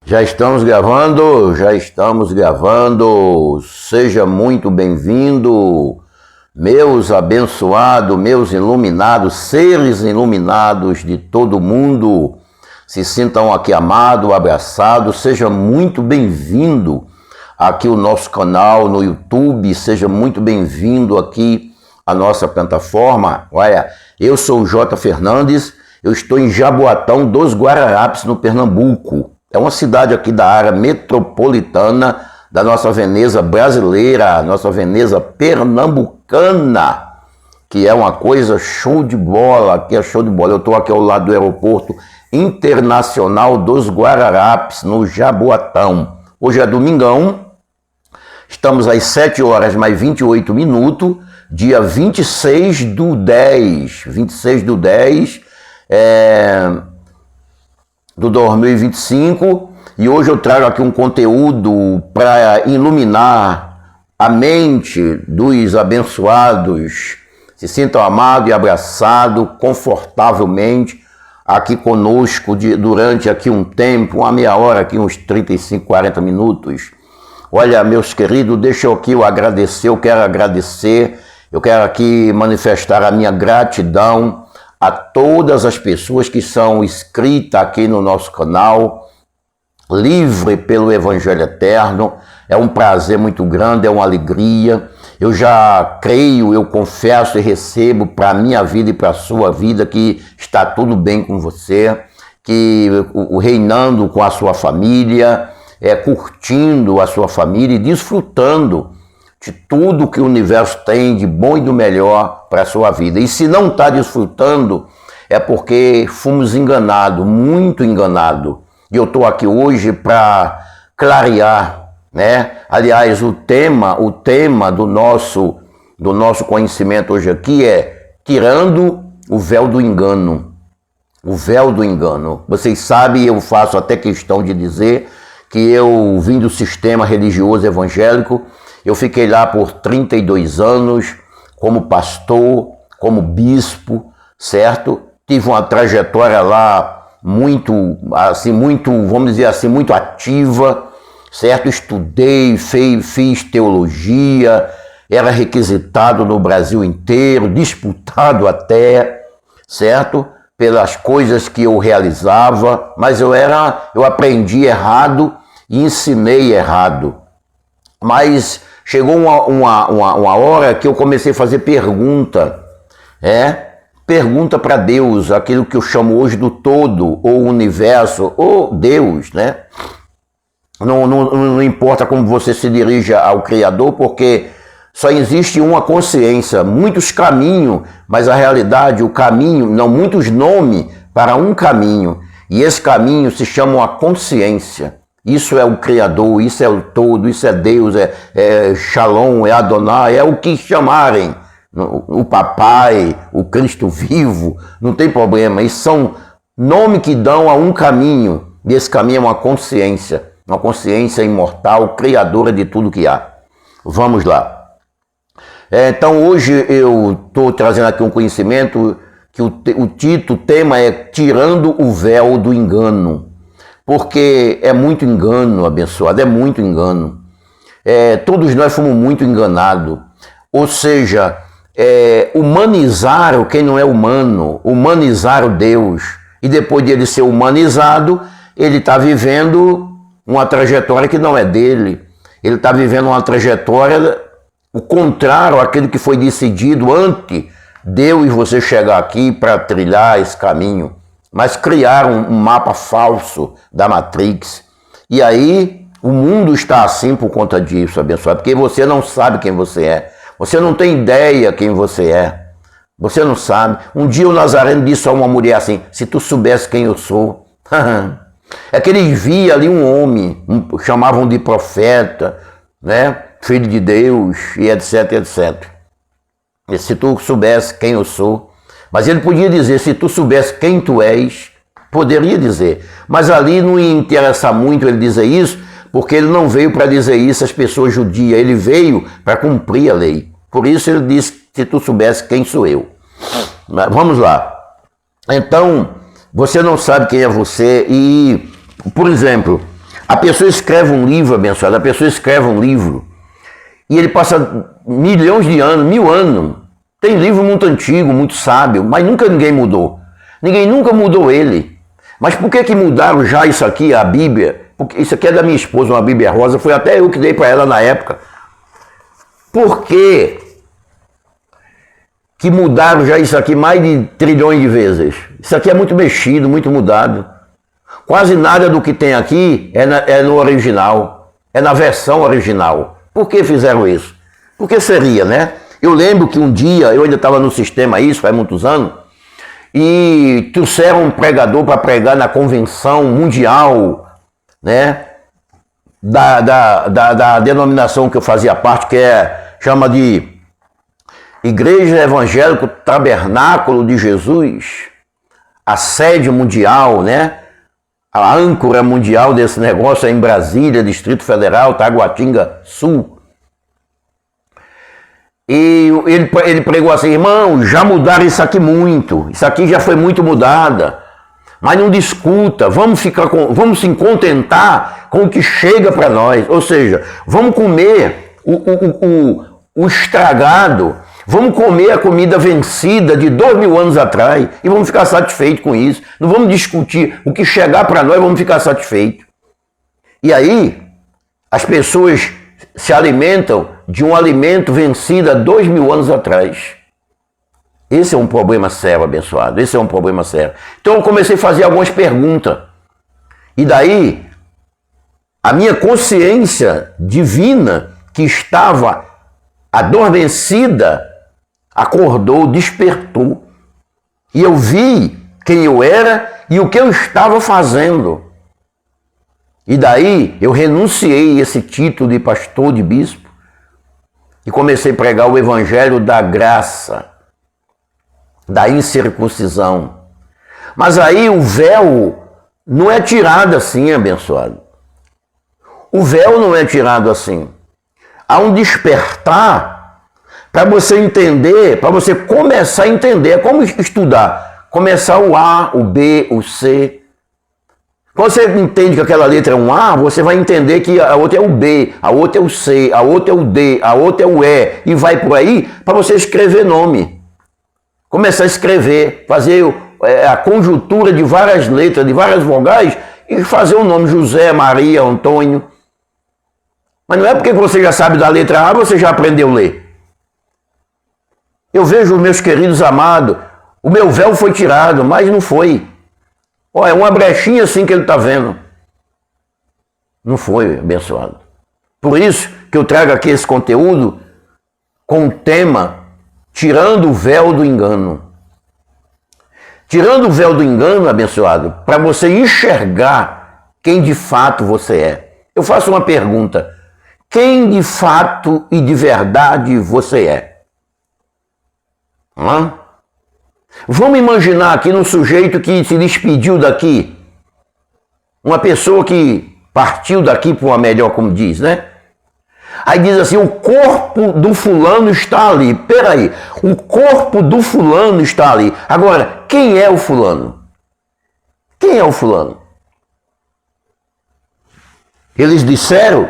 Já estamos gravando, Seja muito bem-vindo, meus abençoados, meus iluminados, seres iluminados de todo mundo. Se sintam aqui amados, abraçados, seja muito bem-vindo aqui o nosso canal no YouTube, seja muito bem-vindo aqui a nossa plataforma. Olha, eu sou o J. Fernandes, eu estou em Jaboatão dos Guararapes, no Pernambuco. É uma cidade aqui da área metropolitana da nossa Veneza brasileira, nossa Veneza pernambucana, que é uma coisa show de bola, aqui é show de bola. Eu estou aqui ao lado do aeroporto internacional dos Guararapes, no Jaboatão. Hoje é domingão, estamos às 7 horas mais 28 minutos, dia 26 do 10, do 2025, e hoje eu trago aqui um conteúdo para iluminar a mente dos abençoados. Se sintam amados e abraçados confortavelmente aqui conosco durante aqui um tempo, uma meia hora, aqui uns 35, 40 minutos. Olha, meus queridos, deixa eu aqui eu quero agradecer, eu quero aqui manifestar a minha gratidão a todas as pessoas que são inscritas aqui no nosso canal, livre pelo Evangelho Eterno. É um prazer muito grande, é uma alegria. Eu já creio, eu confesso e recebo para a minha vida e para a sua vida que está tudo bem com você, que reinando com a sua família, curtindo a sua família e desfrutando de tudo que o universo tem de bom e do melhor para a sua vida. E se não está desfrutando, é porque fomos enganados, muito enganados. E eu estou aqui hoje para clarear, né? Aliás, o tema do nosso conhecimento hoje aqui é tirando o véu do engano. O véu do engano. Vocês sabem, eu faço até questão de dizer que eu vim do sistema religioso evangélico. Eu fiquei lá por 32 anos como pastor, como bispo, certo? Tive uma trajetória lá muito, vamos dizer assim, muito ativa, certo? Estudei, fiz teologia, era requisitado no Brasil inteiro, disputado até, certo? Pelas coisas que eu realizava, mas eu aprendi errado e ensinei errado. Mas chegou uma hora que eu comecei a fazer pergunta para Deus, aquilo que eu chamo hoje do todo, ou universo, ou Deus, né? Não importa como você se dirija ao Criador, porque só existe uma consciência, muitos caminhos, mas a realidade, o caminho, não muitos nomes para um caminho, e esse caminho se chama a consciência. Isso é o Criador, isso é o todo, isso é Deus, é Shalom, é Adonai, é o que chamarem, o Papai, o Cristo vivo, não tem problema. Isso são nomes que dão a um caminho, e esse caminho é uma consciência imortal, criadora de tudo que há. Vamos lá. Então hoje eu estou trazendo aqui um conhecimento que o tema é Tirando o Véu do Engano. Porque é muito engano, abençoado, é muito engano. Todos nós fomos muito enganados. Ou seja, humanizaram quem não é humano, humanizaram Deus. E depois de ele ser humanizado, ele está vivendo uma trajetória que não é dele. Ele está vivendo uma trajetória, o contrário àquilo que foi decidido antes de eu e você chegar aqui para trilhar esse caminho. Mas criaram um mapa falso da Matrix. E aí, o mundo está assim por conta disso, abençoado. Porque você não sabe quem você é. Você não tem ideia quem você é. Você não sabe. Um dia o Nazareno disse a uma mulher assim, se tu soubesse quem eu sou. É que eles viam ali um homem, chamavam de profeta, né? Filho de Deus, e etc, etc. E se tu soubesse quem eu sou. Mas ele podia dizer, se tu soubesse quem tu és, poderia dizer. Mas ali não ia interessar muito ele dizer isso, porque ele não veio para dizer isso às pessoas judias, ele veio para cumprir a lei. Por isso ele disse, se tu soubesse quem sou eu. Mas vamos lá. Então, você não sabe quem é você e, por exemplo, A pessoa escreve um livro, abençoado, a pessoa escreve um livro e ele passa milhões de anos, 1000 anos. Tem livro muito antigo, muito sábio, mas nunca ninguém mudou. Ninguém nunca mudou ele. Mas por que mudaram já isso aqui, a Bíblia? Porque isso aqui é da minha esposa, uma Bíblia rosa, foi até eu que dei para ela na época. Por que mudaram já isso aqui mais de trilhões de vezes? Isso aqui é muito mexido, muito mudado. Quase nada do que tem aqui é no original, é na versão original. Por que fizeram isso? Por que seria, né? Eu lembro que um dia, eu ainda estava no sistema isso, faz muitos anos, e trouxeram um pregador para pregar na convenção mundial, né, da denominação que eu fazia parte, que chama de Igreja Evangélica Tabernáculo de Jesus, a sede mundial, né, a âncora mundial desse negócio é em Brasília, Distrito Federal, Taguatinga Sul. E ele pregou assim: irmão, já mudaram isso aqui muito, isso aqui já foi muito mudada, mas não discuta, vamos se contentar com o que chega para nós, ou seja, vamos comer o estragado, vamos comer a comida vencida de 2000 anos atrás e vamos ficar satisfeitos com isso, não vamos discutir o que chegar para nós, vamos ficar satisfeitos. E aí, as pessoas se alimentam de um alimento vencido há 2000 anos atrás. Esse é um problema sério, abençoado. Esse é um problema sério. Então eu comecei a fazer algumas perguntas. E daí, a minha consciência divina, que estava adormecida, acordou, despertou. E eu vi quem eu era e o que eu estava fazendo. E daí eu renunciei esse título de pastor, de bispo, e comecei a pregar o evangelho da graça, da incircuncisão. Mas aí o véu não é tirado assim, abençoado. O véu não é tirado assim. Há um despertar para você entender, para você começar a entender. É como estudar. Começar o A, o B, o C. Quando você entende que aquela letra é um A, você vai entender que a outra é o B, a outra é o C, a outra é o D, a outra é o E, e vai por aí para você escrever nome. Começar a escrever, fazer a conjuntura de várias letras, de várias vogais, e fazer o nome José, Maria, Antônio. Mas não é porque você já sabe da letra A, você já aprendeu a ler. Eu vejo os meus queridos amados, o meu véu foi tirado, mas não foi. É uma brechinha assim que ele está vendo. Não foi, abençoado. Por isso que eu trago aqui esse conteúdo com o tema Tirando o Véu do Engano. Tirando o véu do engano, abençoado, para você enxergar quem de fato você é. Eu faço uma pergunta. Quem de fato e de verdade você é? Vamos imaginar aqui num sujeito que se despediu daqui, uma pessoa que partiu daqui para uma melhor, como diz, né? Aí diz assim, o corpo do fulano está ali. Peraí, o corpo do fulano está ali. Agora, quem é o fulano? Quem é o fulano? Eles disseram,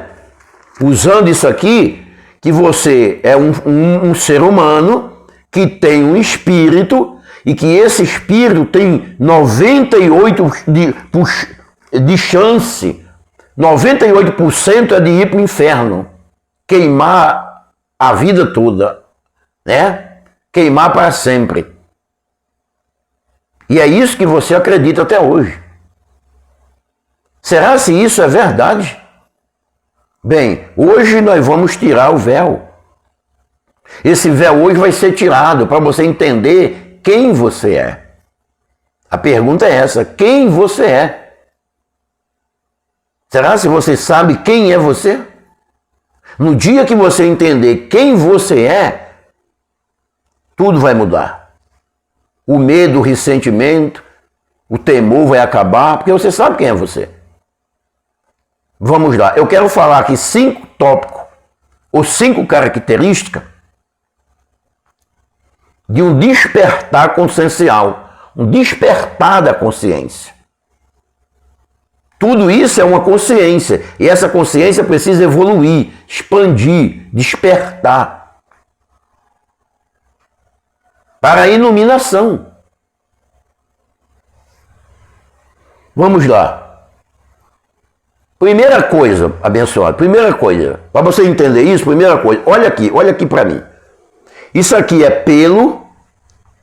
usando isso aqui, que você é um ser humano que tem um espírito e que esse espírito tem 98% de chance, 98% é de ir para o inferno, queimar a vida toda, né? Queimar para sempre. E é isso que você acredita até hoje. Será se isso é verdade? Bem, hoje nós vamos tirar o véu. Esse véu hoje vai ser tirado para você entender quem você é. A pergunta é essa, quem você é? Será se você sabe quem é você? No dia que você entender quem você é, tudo vai mudar. O medo, o ressentimento, o temor vai acabar, porque você sabe quem é você. Vamos lá, eu quero falar aqui 5 tópicos, ou 5 características de um despertar consciencial, um despertar da consciência. Tudo isso é uma consciência. E essa consciência precisa evoluir, expandir, despertar para a iluminação. Vamos lá. Primeira coisa, abençoado, primeira coisa, para você entender isso, primeira coisa, olha aqui para mim. Isso aqui é pelo,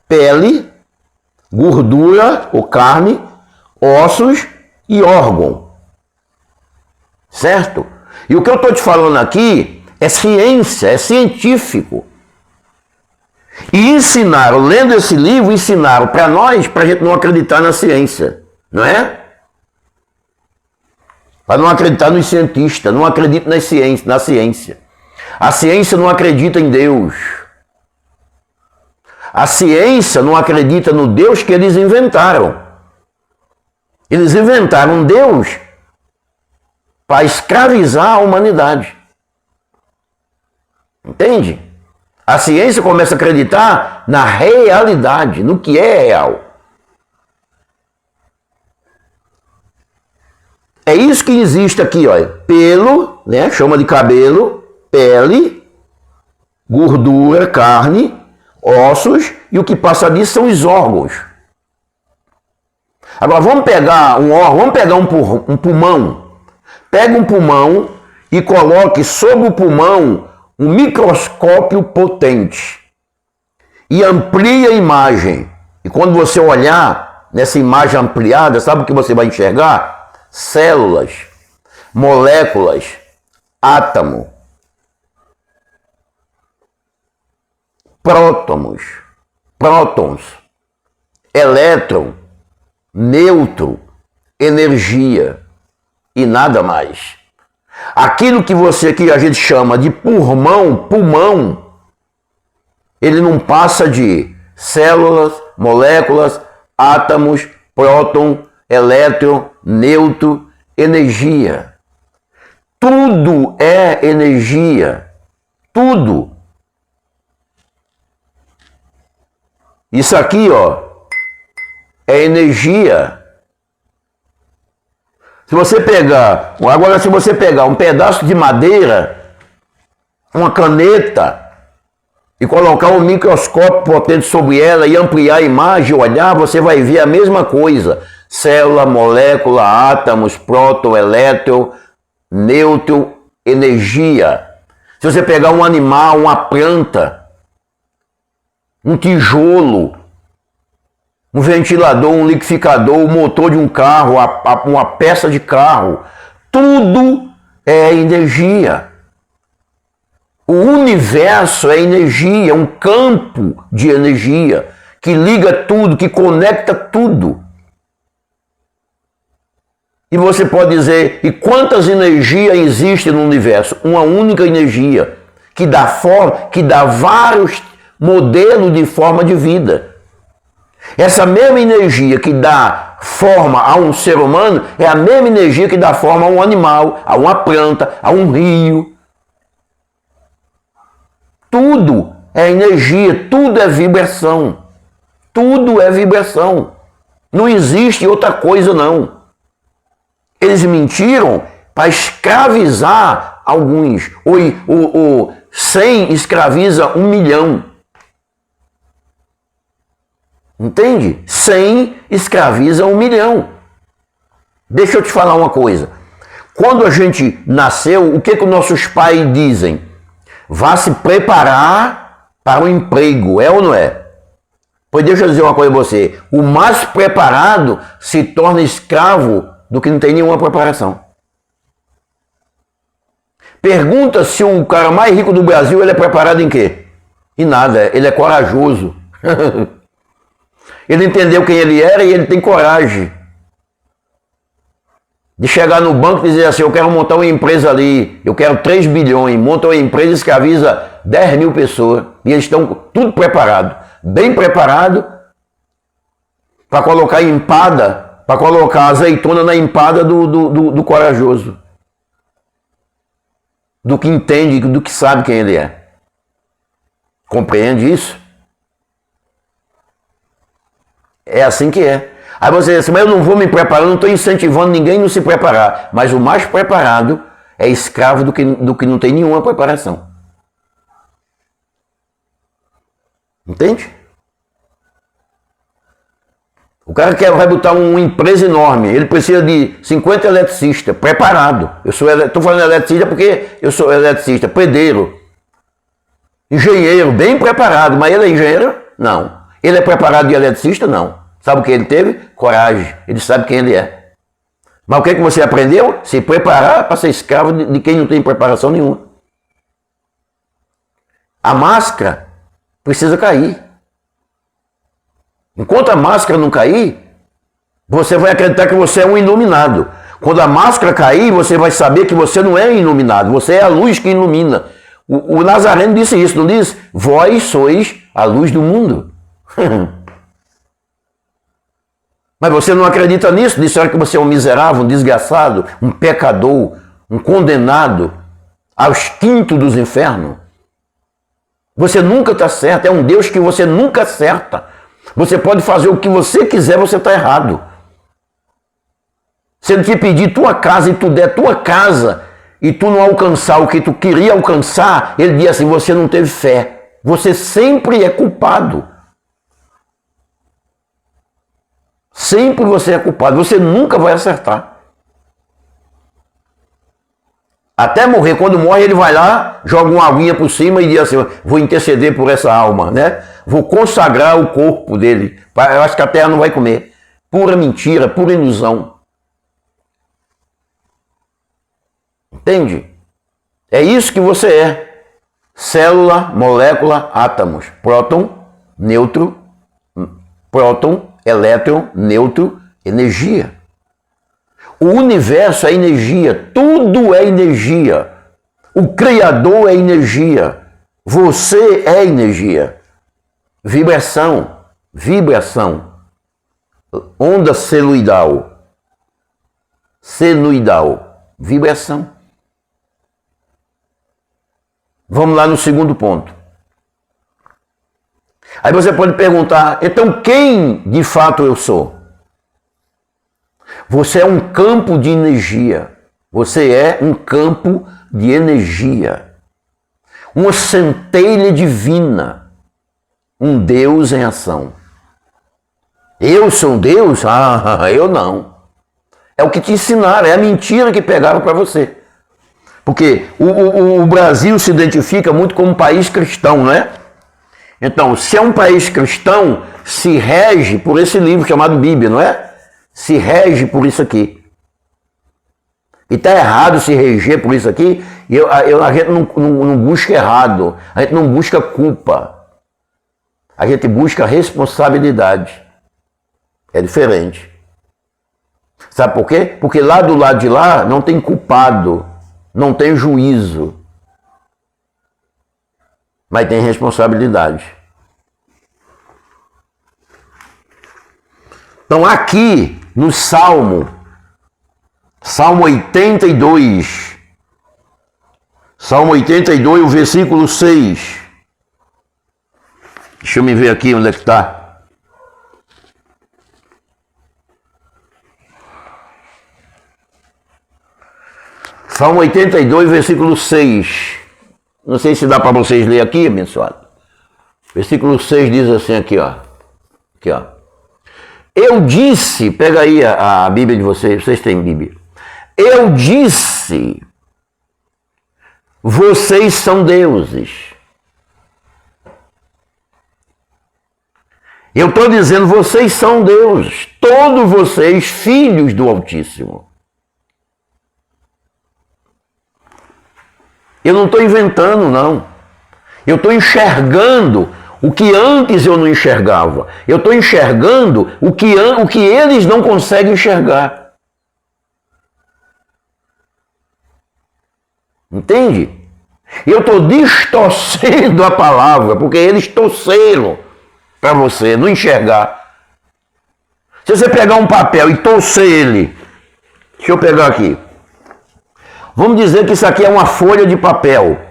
pele, gordura ou carne, ossos e órgão. Certo? E o que eu estou te falando aqui é ciência, é científico. E ensinaram, lendo esse livro, ensinaram para nós, para a gente não acreditar na ciência, não é? Para não acreditar nos cientistas, não acredita na ciência. A ciência não acredita em Deus. A ciência não acredita no Deus que eles inventaram. Eles inventaram um Deus para escravizar a humanidade. Entende? A ciência começa a acreditar na realidade, no que é real. É isso que existe aqui, olha. Pelo, né? Chama de cabelo, pele, gordura, carne, ossos, e o que passa disso são os órgãos. Agora vamos pegar um órgão, vamos pegar um pulmão. Pega um pulmão e coloque sobre o pulmão um microscópio potente. E amplie a imagem. E quando você olhar nessa imagem ampliada, sabe o que você vai enxergar? Células, moléculas, átomo, prótons, elétron, nêutron, energia e nada mais. Aquilo que a gente chama de pulmão, ele não passa de células, moléculas, átomos, próton, elétron, nêutron, energia. Tudo é energia. Tudo. Isso aqui, ó, é energia. Se você pegar um pedaço de madeira, uma caneta, e colocar um microscópio potente sobre ela e ampliar a imagem, olhar, você vai ver a mesma coisa. Célula, molécula, átomos, próton, elétron, nêutron, energia. Se você pegar um animal, uma planta, um tijolo, um ventilador, um liquidificador, o motor de um carro, uma peça de carro, tudo é energia. O universo é energia, um campo de energia que liga tudo, que conecta tudo. E você pode dizer, e quantas energias existem no universo? Uma única energia que dá vários modelos de forma de vida. Essa mesma energia que dá forma a um ser humano é a mesma energia que dá forma a um animal, a uma planta, a um rio. Tudo é energia, tudo é vibração. Tudo é vibração. Não existe outra coisa, não. Eles mentiram para escravizar alguns. O 100 escraviza 1 milhão. Entende? 100 escraviza 1 milhão. Deixa eu te falar uma coisa. Quando a gente nasceu, o que os nossos pais dizem? Vá se preparar para o emprego, é ou não é? Pois deixa eu dizer uma coisa a você. O mais preparado se torna escravo do que não tem nenhuma preparação. Pergunta se o cara mais rico do Brasil ele é preparado em quê? Em nada, ele é corajoso. Ele entendeu quem ele era e ele tem coragem de chegar no banco e dizer assim, eu quero montar uma empresa ali, eu quero 3 bilhões, monta uma empresa e escraviza 10 mil pessoas. E eles estão tudo preparado, bem preparado para colocar empada, para colocar azeitona na empada do corajoso. Do que entende, do que sabe quem ele é. Compreende isso? É assim que é. Aí você diz assim, mas eu não vou me preparar, não estou incentivando ninguém a não se preparar. Mas o mais preparado é escravo do que não tem nenhuma preparação. Entende? O cara vai botar uma empresa enorme, ele precisa de 50 eletricistas, preparado. Estou falando eletricista porque eu sou eletricista, pedreiro, engenheiro, bem preparado, mas ele é engenheiro? Não. Ele é preparado de eletricista? Não. Sabe o que ele teve? Coragem. Ele sabe quem ele é. Mas o que você aprendeu? Se preparar para ser escravo de quem não tem preparação nenhuma. A máscara precisa cair. Enquanto a máscara não cair, você vai acreditar que você é um iluminado. Quando a máscara cair, você vai saber que você não é iluminado, você é a luz que ilumina. O Nazareno disse isso, não diz? Vós sois a luz do mundo. Mas você não acredita nisso? Disseram que você é um miserável, um desgraçado, um pecador, um condenado aos quintos dos infernos. Você nunca está certo, é um Deus que você nunca acerta. Você pode fazer o que você quiser, você está errado. Se ele te pedir tua casa e tu der tua casa e tu não alcançar o que tu queria alcançar, ele diz assim, você não teve fé. Você sempre é culpado. Sempre você é culpado. Você nunca vai acertar. Até morrer, quando morre, ele vai lá, joga uma aguinha por cima e diz assim, vou interceder por essa alma, né? Vou consagrar o corpo dele. Eu acho que a terra não vai comer. Pura mentira, pura ilusão. Entende? É isso que você é. Célula, molécula, átomos. Próton, nêutron, elétron, neutro, energia. O universo é energia, tudo é energia. O Criador é energia. Você é energia. Vibração, onda senoidal, vibração. Vamos lá no segundo ponto. Aí você pode perguntar, então quem de fato eu sou? Você é um campo de energia. Você é um campo de energia. Uma centelha divina. Um Deus em ação. Eu sou um Deus? Ah, eu não. É o que te ensinaram, é a mentira que pegaram para você. Porque o Brasil se identifica muito como um país cristão, não é? Então, se é um país cristão, se rege por esse livro chamado Bíblia, não é? Se rege por isso aqui. E está errado se reger por isso aqui, e a gente não busca errado, a gente não busca culpa. A gente busca responsabilidade. É diferente. Sabe por quê? Porque lá do lado de lá não tem culpado, não tem juízo. Mas tem responsabilidade. Então aqui no Salmo 82, o versículo 6. Deixa eu me ver aqui onde é que está. Salmo 82, versículo 6. Não sei se dá para vocês ler aqui, abençoado. Versículo 6 diz assim aqui, ó. Aqui, ó. Eu disse, pega aí a Bíblia de vocês têm Bíblia. Eu disse, vocês são deuses. Eu estou dizendo, vocês são deuses. Todos vocês, filhos do Altíssimo. Eu não estou inventando, não. Eu estou enxergando o que antes eu não enxergava. Eu estou enxergando o que eles não conseguem enxergar. Entende? Eu estou distorcendo a palavra, porque eles torceram para você não enxergar. Se você pegar um papel e torcer ele, deixa eu pegar aqui. Vamos dizer que isso aqui é uma folha de papel.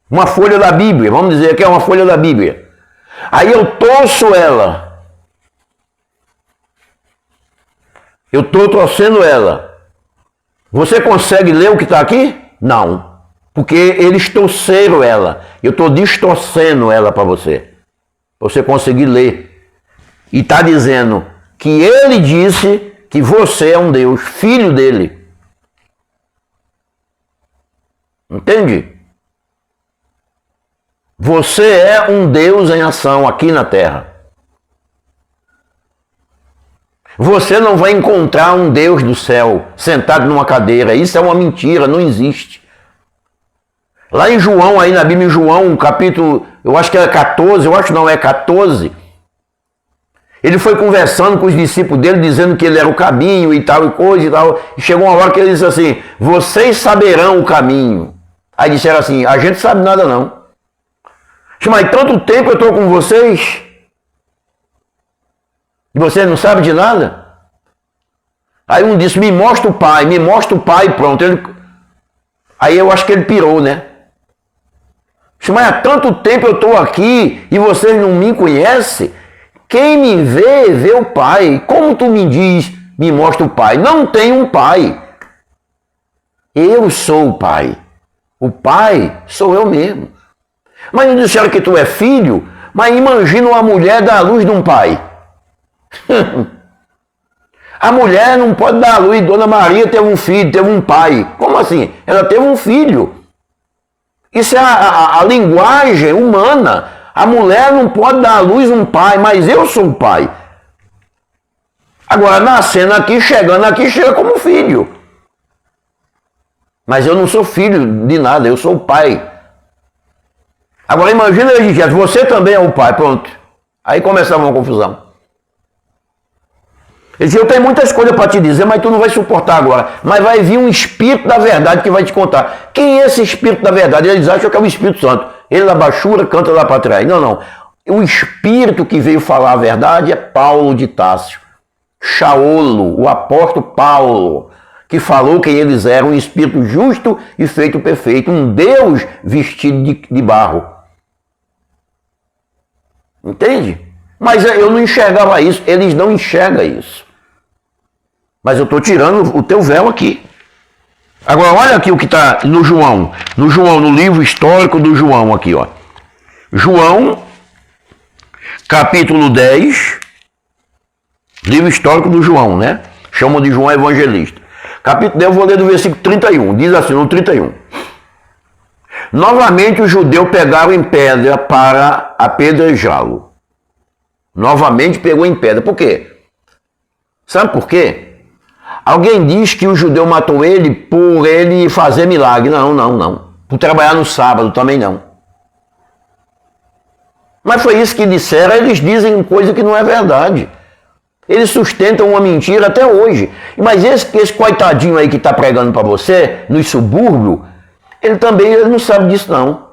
Uma folha da Bíblia, vamos dizer que é uma folha da Bíblia. Aí eu torço ela. Eu estou torcendo ela. Você consegue ler o que está aqui? Não. Porque eles torceram ela. Eu estou distorcendo ela para você. Para você conseguir ler. E está dizendo que ele disse que você é um Deus, filho dele. Entende? Você é um Deus em ação aqui na terra. Você não vai encontrar um Deus do céu sentado numa cadeira. Isso é uma mentira, não existe. Lá em João, aí na Bíblia, em João, capítulo, eu acho que é 14, eu acho que não é 14, ele foi conversando com os discípulos dele, dizendo que ele era o caminho e tal e coisa e tal. E chegou uma hora que ele disse assim, vocês saberão o caminho. Aí disseram assim, a gente sabe nada não. Mas tanto tempo eu estou com vocês e vocês não sabem de nada? Aí um disse, me mostra o pai, pronto. Aí eu acho que ele pirou, né? Mas há tanto tempo eu estou aqui e vocês não me conhecem? Quem me vê, vê o pai. Como tu me diz, me mostra o pai? Não tem um pai. Eu sou o pai. O pai sou eu mesmo. Mas não disseram que tu é filho? Mas imagina uma mulher dar a luz de um pai. A mulher não pode dar a luz. Dona Maria teve um filho, teve um pai. Como assim? Ela teve um filho. Isso é a linguagem humana. A mulher não pode dar à luz um pai, mas eu sou o pai. Agora, nascendo aqui, chega como filho. Mas eu não sou filho de nada, eu sou o pai. Agora, imagina ele dizendo, você também é o pai, pronto. Aí começava uma confusão. Ele disse, eu tenho muitas coisas para te dizer, mas tu não vai suportar agora. Mas vai vir um Espírito da verdade que vai te contar. Quem é esse Espírito da verdade? Eles acham que é o Espírito Santo. Ele na baixura, canta lá para trás. Não, não. O Espírito que veio falar a verdade é Paulo de Társio. Shaolo, o apóstolo Paulo, que falou quem eles eram, um Espírito justo e feito perfeito. Um Deus vestido de barro. Entende? Mas eu não enxergava isso. Eles não enxergam isso. Mas eu estou tirando o teu véu aqui. Agora, olha aqui o que está no João. No livro histórico do João aqui, ó. João, capítulo 10. Livro histórico do João, né? Chamam de João Evangelista. Capítulo 10, eu vou ler do versículo 31. Diz assim, no 31. Novamente os judeus pegaram em pedra para apedrejá-lo. Novamente pegou em pedra. Por quê? Sabe por quê? Alguém diz que o judeu matou ele por ele fazer milagre. Não, não, não. Por trabalhar no sábado também não. Mas foi isso que disseram. Eles dizem coisa que não é verdade. Eles sustentam uma mentira até hoje. Mas esse coitadinho aí que está pregando para você, nos subúrbios, ele não sabe disso não.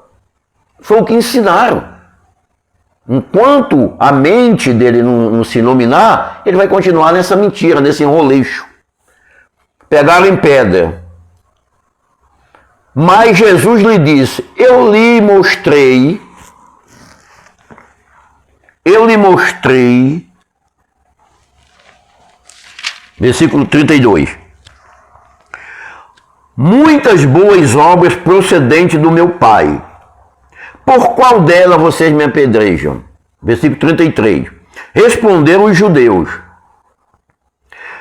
Foi o que ensinaram. Enquanto a mente dele não se iluminar, ele vai continuar nessa mentira, nesse enroleixo. Pegaram em pedra. Mas Jesus lhe disse, eu lhe mostrei, versículo 32, muitas boas obras procedentes do meu Pai. Por qual dela vocês me apedrejam? Versículo 33. Responderam os judeus,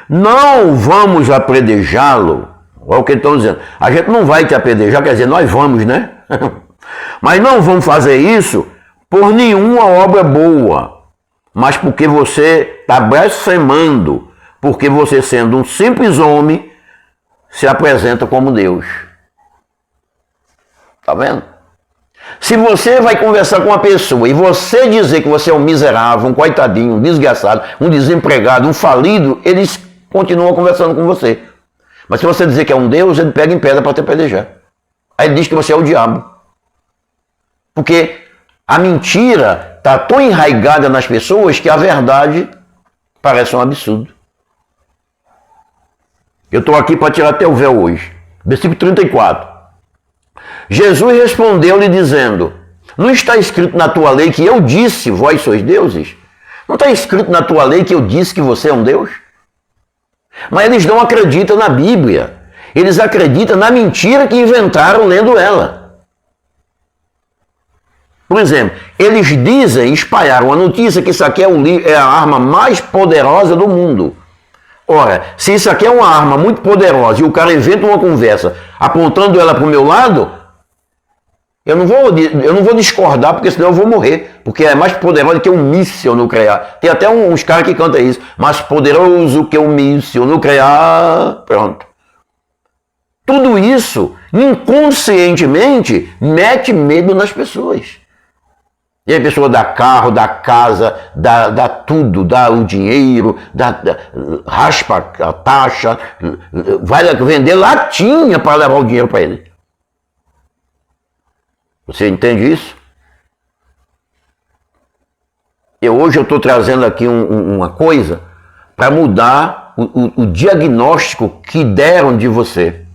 não vamos apedrejá-lo. Olha o que eles estão dizendo. A gente não vai te apedrejar, quer dizer, nós vamos, né? Mas não vamos fazer isso por nenhuma obra boa, mas porque você está blasfemando, porque você, sendo um simples homem, se apresenta como Deus. Está vendo? Se você vai conversar com uma pessoa e você dizer que você é um miserável, um coitadinho, um desgraçado, um desempregado, um falido, eles continuam conversando com você. Mas se você dizer que é um Deus, ele pega em pedra para te apedrejar. Aí ele diz que você é o diabo. Porque a mentira está tão enraizada nas pessoas que a verdade parece um absurdo. Eu estou aqui para tirar teu véu hoje. Versículo 34. Jesus respondeu-lhe dizendo, não está escrito na tua lei que eu disse, vós sois deuses? Não está escrito na tua lei que eu disse que você é um Deus? Mas eles não acreditam na Bíblia. Eles acreditam na mentira que inventaram lendo ela. Por exemplo, eles dizem, espalharam a notícia que isso aqui é a arma mais poderosa do mundo. Ora, se isso aqui é uma arma muito poderosa e o cara inventa uma conversa apontando ela para o meu lado, eu não vou discordar, porque senão eu vou morrer. Porque é mais poderosa que um míssil nuclear. Tem até uns caras que cantam isso. Mais poderoso que um míssil nuclear. Pronto. Tudo isso, inconscientemente, mete medo nas pessoas. E a pessoa dá carro, dá casa, dá tudo, dá o dinheiro, raspa a taxa, vai vender latinha para levar o dinheiro para ele. Você entende isso? Hoje eu estou trazendo aqui uma coisa para mudar o diagnóstico que deram de você.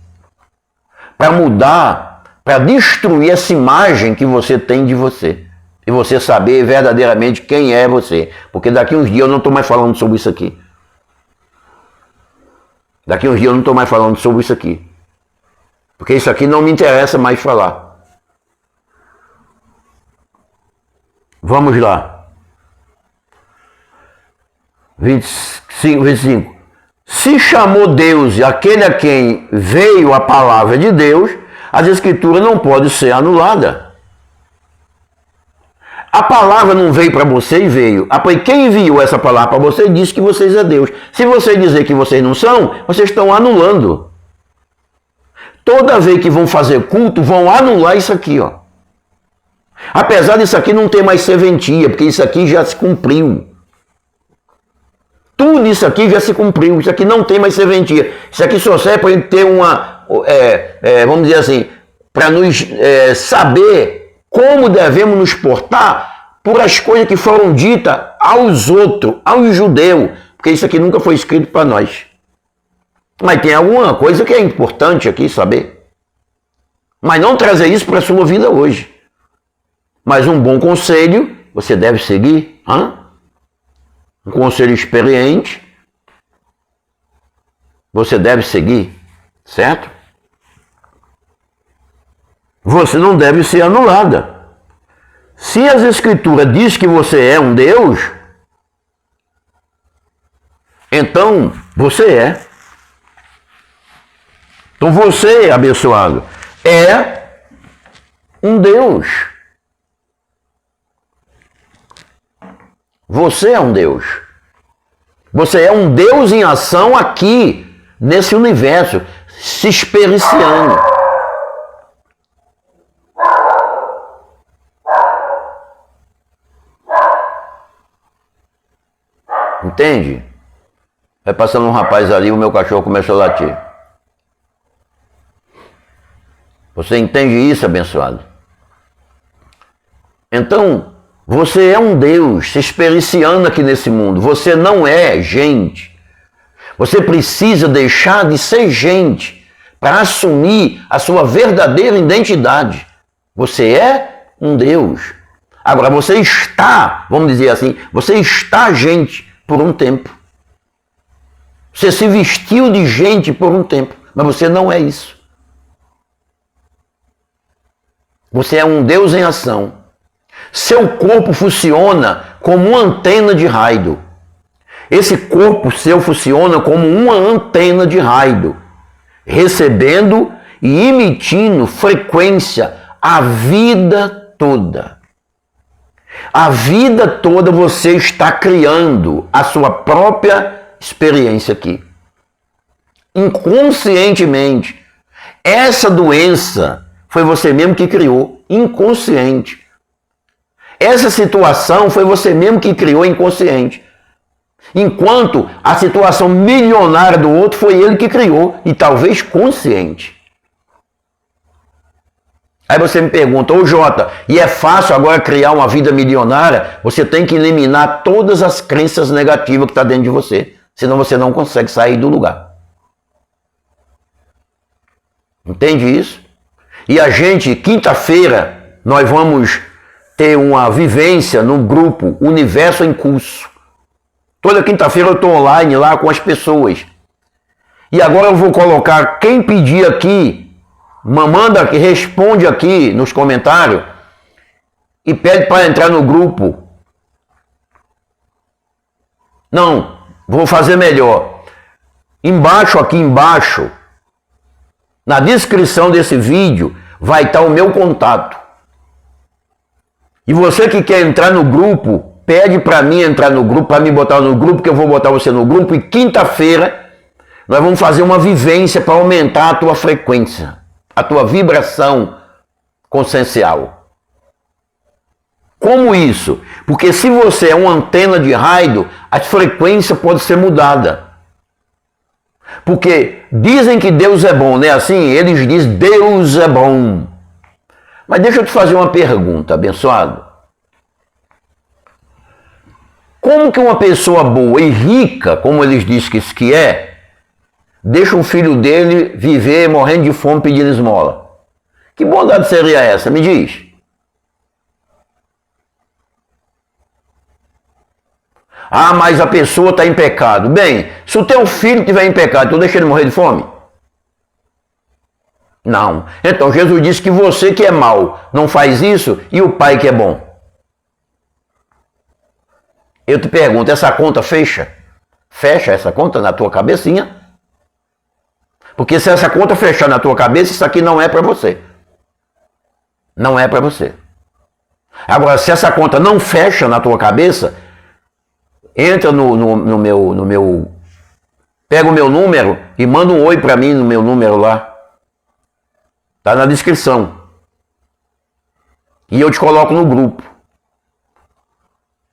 Para mudar, para destruir essa imagem que você tem de você. E você saber verdadeiramente quem é você. Porque daqui uns dias eu não estou mais falando sobre isso aqui. Daqui uns dias eu não estou mais falando sobre isso aqui. Porque isso aqui não me interessa mais falar. Vamos lá. 25. Se chamou Deus aquele a quem veio a palavra de Deus, as escrituras não podem ser anuladas. A palavra não veio para você e veio. Quem enviou essa palavra para você disse que vocês é Deus. Se você dizer que vocês não são, vocês estão anulando. Toda vez que vão fazer culto, vão anular isso aqui, ó. Apesar disso aqui não ter mais serventia, porque isso aqui já se cumpriu. Tudo isso aqui já se cumpriu. Isso aqui não tem mais serventia. Isso aqui só serve para a gente ter vamos dizer assim, para nos saber como devemos nos portar por as coisas que foram ditas aos outros, aos judeus, porque isso aqui nunca foi escrito para nós. Mas tem alguma coisa que é importante aqui saber. Mas não trazer isso para a sua vida hoje. Mas um bom conselho você deve seguir. Um conselho experiente você deve seguir, certo? Você não deve ser anulada. Se as escrituras diz que você é um Deus, então você é. Então você, abençoado, é um Deus. Você é um Deus. Você é um Deus em ação aqui, nesse universo, se experienciando. Entende? Vai passando um rapaz ali, o meu cachorro começou a latir. Você entende isso, abençoado? Então, você é um Deus se experienciando aqui nesse mundo. Você não é gente. Você precisa deixar de ser gente para assumir a sua verdadeira identidade. Você é um Deus. Agora, você está, vamos dizer assim, você está gente por um tempo. Você se vestiu de gente por um tempo, mas você não é isso. Você é um Deus em ação. Seu corpo funciona como uma antena de raio. Esse corpo seu funciona como uma antena de raio, recebendo e emitindo frequência a vida toda. A vida toda você está criando a sua própria experiência aqui. Inconscientemente. Essa doença foi você mesmo que criou, inconsciente. Essa situação foi você mesmo que criou, inconsciente. Enquanto a situação milionária do outro foi ele que criou, e talvez consciente. Aí você me pergunta, ô Jota, e é fácil agora criar uma vida milionária? Você tem que eliminar todas as crenças negativas que estão dentro de você, senão você não consegue sair do lugar. Entende isso? E a gente, quinta-feira, nós vamos ter uma vivência no grupo Universo em Curso. Toda quinta-feira eu estou online lá com as pessoas. E agora eu vou colocar quem pedir aqui, manda aqui, responde aqui nos comentários e pede para entrar no grupo. Não, vou fazer melhor. Aqui embaixo, na descrição desse vídeo, vai estar o meu contato. E você que quer entrar no grupo, pede para mim entrar no grupo, para me botar no grupo, que eu vou botar você no grupo. E quinta-feira nós vamos fazer uma vivência para aumentar a tua frequência, a tua vibração consciencial. Como isso? Porque se você é uma antena de raio, a frequência pode ser mudada. Porque dizem que Deus é bom, né? Assim, eles dizem Deus é bom. Mas deixa eu te fazer uma pergunta, abençoado. Como que uma pessoa boa e rica, como eles dizem que é, deixa o filho dele viver morrendo de fome pedindo esmola? Que bondade seria essa? Me diz. Ah, mas a pessoa está em pecado. Bem, se o teu filho estiver em pecado, tu deixa ele morrer de fome? Não. Então Jesus disse que você que é mau não faz isso e o pai que é bom. Eu te pergunto, essa conta fecha? Fecha essa conta na tua cabecinha? Porque se essa conta fechar na tua cabeça, isso aqui não é para você. Não é para você. Agora, se essa conta não fecha na tua cabeça, entra no meu... Pega o meu número e manda um oi para mim no meu número lá. Tá na descrição. E eu te coloco no grupo.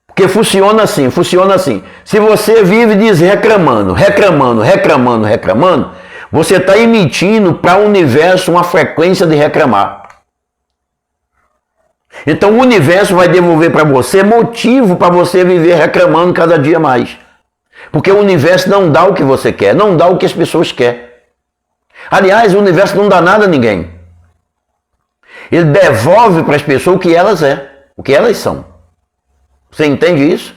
Porque funciona assim. Se você vive reclamando, você está emitindo para o universo uma frequência de reclamar. Então o universo vai devolver para você motivo para você viver reclamando cada dia mais. Porque o universo não dá o que você quer, não dá o que as pessoas querem. Aliás, o universo não dá nada a ninguém. Ele devolve para as pessoas o que elas são. Você entende isso?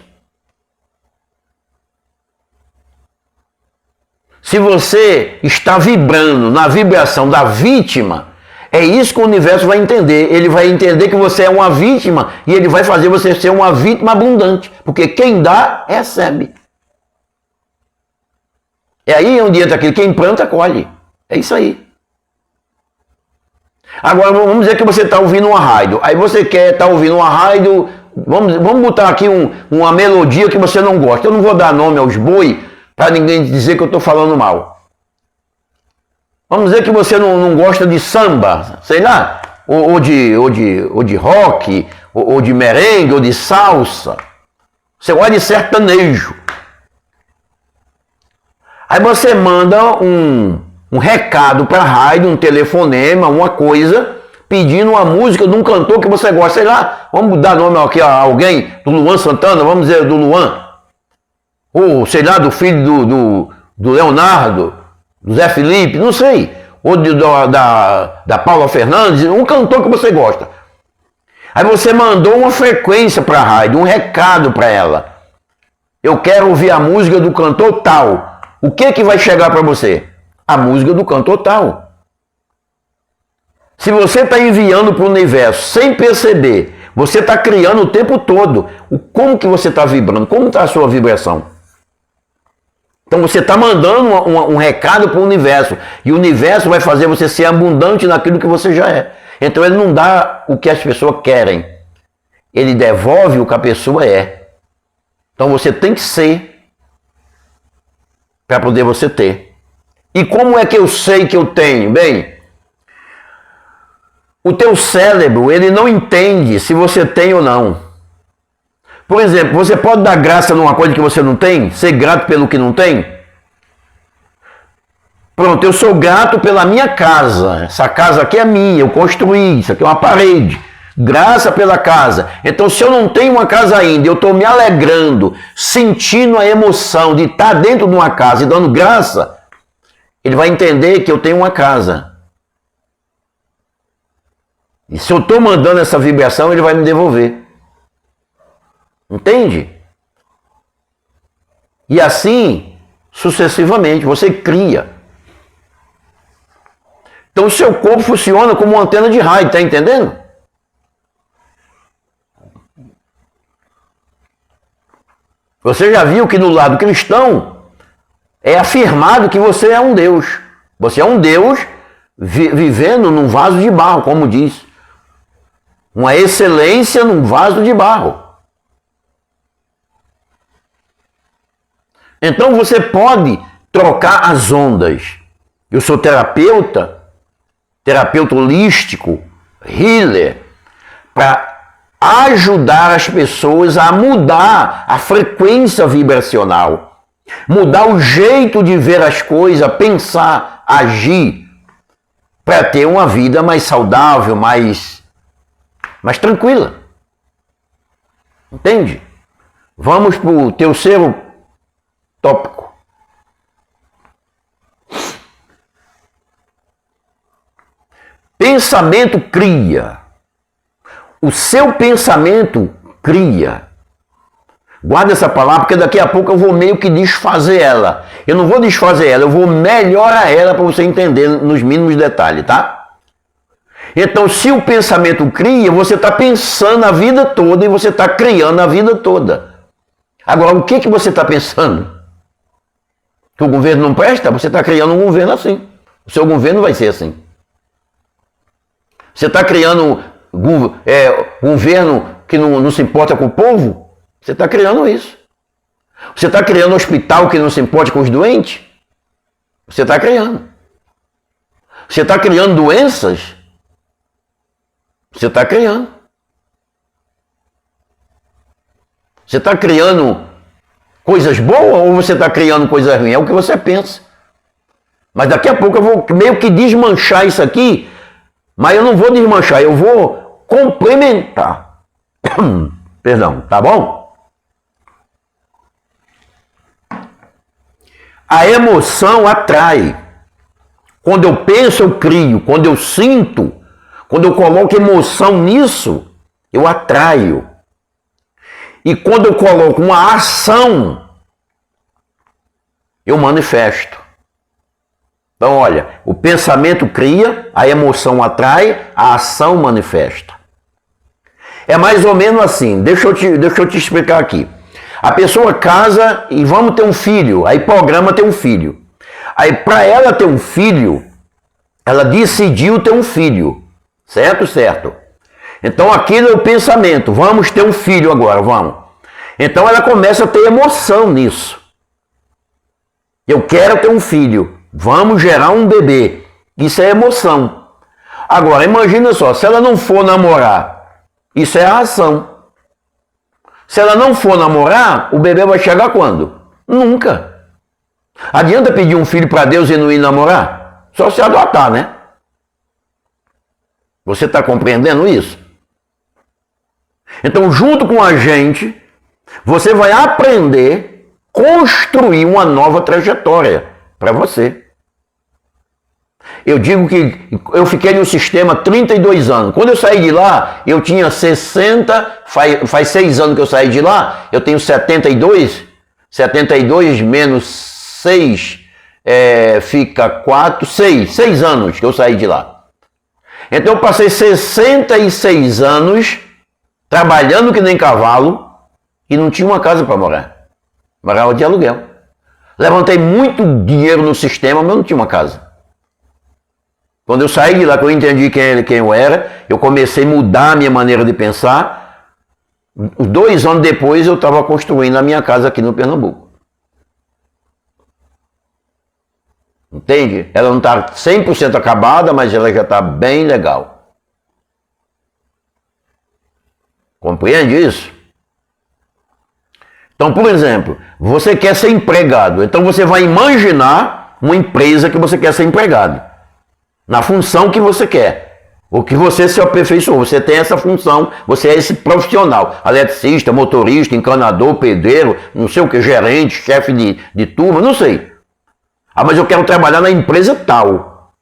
Se você está vibrando na vibração da vítima, é isso que o universo vai entender. Ele vai entender que você é uma vítima e ele vai fazer você ser uma vítima abundante. Porque quem dá, recebe. É aí onde entra aquilo, quem planta, colhe. É isso aí. Agora, vamos dizer que você está ouvindo uma rádio. Aí você quer estar ouvindo uma rádio, vamos botar aqui uma melodia que você não gosta. Eu não vou dar nome aos boi para ninguém dizer que eu estou falando mal. Vamos dizer que você não gosta de samba, sei lá, ou de rock, ou de merengue, ou de salsa. Você gosta de sertanejo. Aí você manda um recado para a rádio, um telefonema, uma coisa, pedindo uma música de um cantor que você gosta, sei lá, vamos dar nome aqui a alguém, do Luan Santana, vamos dizer do Luan, ou sei lá, do filho do Leonardo, do Zé Felipe, não sei, ou da Paula Fernandes, um cantor que você gosta. Aí você mandou uma frequência para a rádio, um recado para ela. Eu quero ouvir a música do cantor tal. O que vai chegar para você? A música do cantor tal. Se você está enviando para o universo sem perceber, você está criando o tempo todo. Como que você está vibrando? Como está a sua vibração? Então você está mandando um recado para o universo. E o universo vai fazer você ser abundante naquilo que você já é. Então ele não dá o que as pessoas querem. Ele devolve o que a pessoa é. Então você tem que ser para poder você ter. E como é que eu sei que eu tenho? Bem, o teu cérebro, ele não entende se você tem ou não. Por exemplo, você pode dar graça numa coisa que você não tem? Ser grato pelo que não tem? Pronto, eu sou grato pela minha casa. Essa casa aqui é minha, eu construí, isso aqui é uma parede. Graça pela casa. Então, se eu não tenho uma casa ainda, eu estou me alegrando, sentindo a emoção de estar dentro de uma casa e dando graça, ele vai entender que eu tenho uma casa. E se eu estou mandando essa vibração, ele vai me devolver. Entende? E assim, sucessivamente, você cria. Então o seu corpo funciona como uma antena de rádio, tá entendendo? Você já viu que no lado cristão é afirmado que você é um Deus. Você é um Deus vivendo num vaso de barro, como diz. Uma excelência num vaso de barro. Então você pode trocar as ondas. Eu sou terapeuta holístico, healer, para ajudar as pessoas a mudar a frequência vibracional, mudar o jeito de ver as coisas, pensar, agir, para ter uma vida mais saudável, mais tranquila. Entende? Vamos para o terceiro tópico. Pensamento cria. O seu pensamento cria. Guarda essa palavra, porque daqui a pouco eu vou meio que desfazer ela. Eu não vou desfazer ela, eu vou melhorar ela para você entender nos mínimos detalhes, tá? Então, se o pensamento cria, você está pensando a vida toda e você está criando a vida toda. Agora, o que você está pensando? Que o governo não presta? Você está criando um governo assim. O seu governo vai ser assim. Você está criando governo que não se importa com o povo? Você está criando isso. Você está criando um hospital que não se importa com os doentes? Você está criando. Você está criando doenças? Você está criando. Você está criando coisas boas ou você está criando coisas ruins? É o que você pensa. Mas daqui a pouco eu vou meio que desmanchar isso aqui. Mas eu não vou desmanchar, eu vou complementar. Perdão, tá bom? A emoção atrai. Quando eu penso, eu crio. Quando eu sinto, quando eu coloco emoção nisso, eu atraio. E quando eu coloco uma ação, eu manifesto. Então, olha, o pensamento cria, a emoção atrai, a ação manifesta. É mais ou menos assim, deixa eu te explicar aqui. A pessoa casa e vamos ter um filho, aí programa ter um filho. Aí para ela ter um filho, ela decidiu ter um filho, certo? Certo. Então aquilo é o pensamento, vamos ter um filho agora, vamos. Então ela começa a ter emoção nisso. Eu quero ter um filho. Vamos gerar um bebê. Isso é emoção. Agora, imagina só, se ela não for namorar, isso é a ação. Se ela não for namorar, o bebê vai chegar quando? Nunca. Adianta pedir um filho para Deus e não ir namorar? Só se adotar, né? Você está compreendendo isso? Então, junto com a gente, você vai aprender a construir uma nova trajetória para você. Eu digo que eu fiquei no sistema 32 anos. Quando eu saí de lá, eu tinha 60, faz 6 anos que eu saí de lá, eu tenho 72. 72 menos 6 fica 4, 6 anos que eu saí de lá. Então eu passei 66 anos trabalhando que nem cavalo e não tinha uma casa para morar. Morava de aluguel. Levantei muito dinheiro no sistema, mas não tinha uma casa. Quando eu saí de lá, que eu entendi quem eu era, eu comecei a mudar a minha maneira de pensar. 2 anos depois, eu estava construindo a minha casa aqui no Pernambuco. Entende? Ela não está 100% acabada, mas ela já está bem legal. Compreende isso? Então, por exemplo, você quer ser empregado, então você vai imaginar uma empresa que você quer ser empregado, na função que você quer, o que você se aperfeiçoou, você tem essa função, você é esse profissional, eletricista, motorista, encanador, pedreiro, não sei o que, gerente, chefe de turma, não sei. Ah, mas eu quero trabalhar na empresa tal,